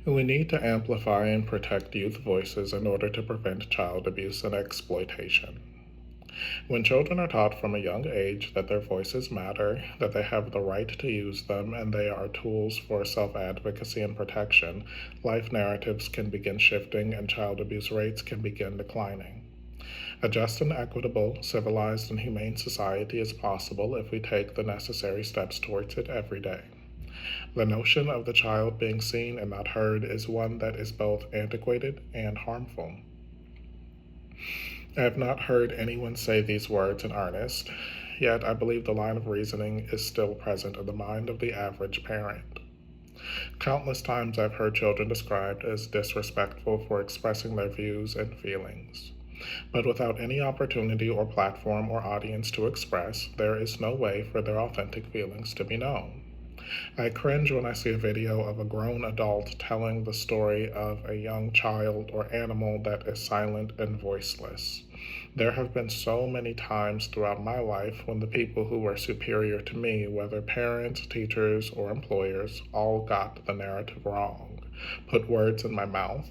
We need to amplify and protect youth voices in order to prevent child abuse and exploitation. When children are taught from a young age that their voices matter, that they have the right to use them, and they are tools for self advocacy and protection, life narratives can begin shifting and child abuse rates can begin declining. A just and equitable, civilized, and humane society is possible if we take the necessary steps towards it every day. The notion of the child being seen and not heard is one that is both antiquated and harmful. I have not heard anyone say these words in earnest, yet I believe the line of reasoning is still present in the mind of the average parent. Countless times I've heard children described as disrespectful for expressing their views and feelings. But without any opportunity or platform or audience to express, there is no way for their authentic feelings to be known. I cringe when I see a video of a grown adult telling the story of a young child or animal that is silent and voiceless. There have been so many times throughout my life when the people who were superior to me, whether parents, teachers, or employers, all got the narrative wrong, put words in my mouth,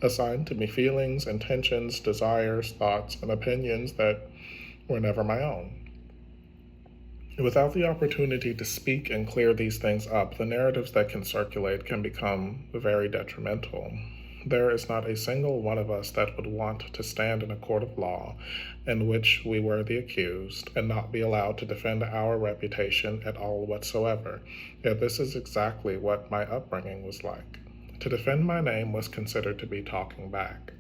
assigned to me feelings, intentions, desires, thoughts, and opinions that were never my own. Without the opportunity to speak and clear these things up, the narratives that can circulate can become very detrimental. There is not a single one of us that would want to stand in a court of law in which we were the accused and not be allowed to defend our reputation at all whatsoever. Yet this is exactly what my upbringing was like. To defend my name was considered to be talking back.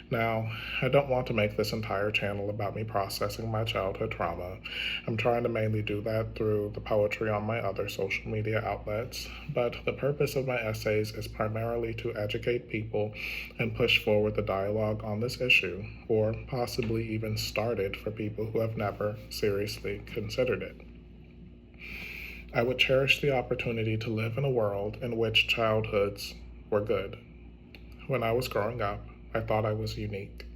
Now, I don't want to make this entire channel about me processing my childhood trauma. I'm trying to mainly do that through the poetry on my other social media outlets, but the purpose of my essays is primarily to educate people and push forward the dialogue on this issue, or possibly even start it for people who have never seriously considered it. I would cherish the opportunity to live in a world in which childhoods were good. When I was growing up, I thought I was unique.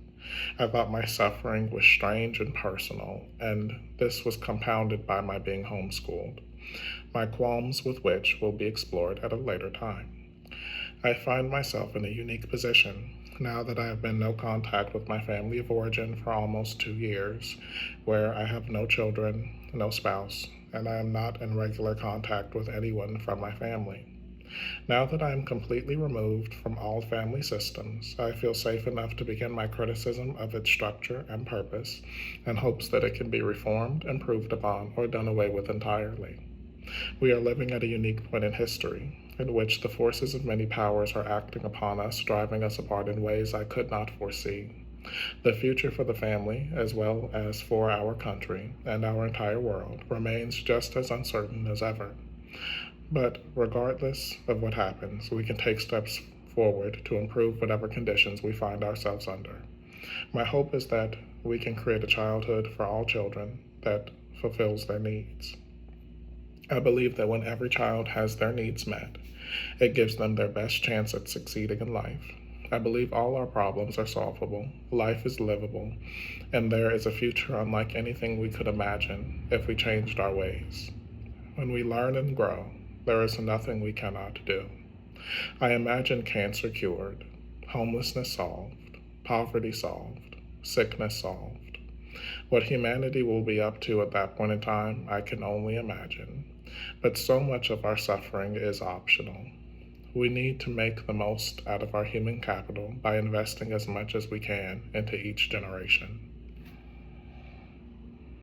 I thought my suffering was strange and personal, and this was compounded by my being homeschooled, my qualms with which will be explored at a later time. I find myself in a unique position now that I have been no contact with my family of origin for almost 2 years, where I have no children, no spouse, and I am not in regular contact with anyone from my family. Now that I am completely removed from all family systems, I feel safe enough to begin my criticism of its structure and purpose, in hopes that it can be reformed, improved upon, or done away with entirely. We are living at a unique point in history, in which the forces of many powers are acting upon us, driving us apart in ways I could not foresee. The future for the family, as well as for our country and our entire world, remains just as uncertain as ever. But regardless of what happens, we can take steps forward to improve whatever conditions we find ourselves under. My hope is that we can create a childhood for all children that fulfills their needs. I believe that when every child has their needs met, it gives them their best chance at succeeding in life. I believe all our problems are solvable, life is livable, and there is a future unlike anything we could imagine if we changed our ways. When we learn and grow, there is nothing we cannot do. I imagine cancer cured, homelessness solved, poverty solved, sickness solved. What humanity will be up to at that point in time, I can only imagine. But so much of our suffering is optional. We need to make the most out of our human capital by investing as much as we can into each generation.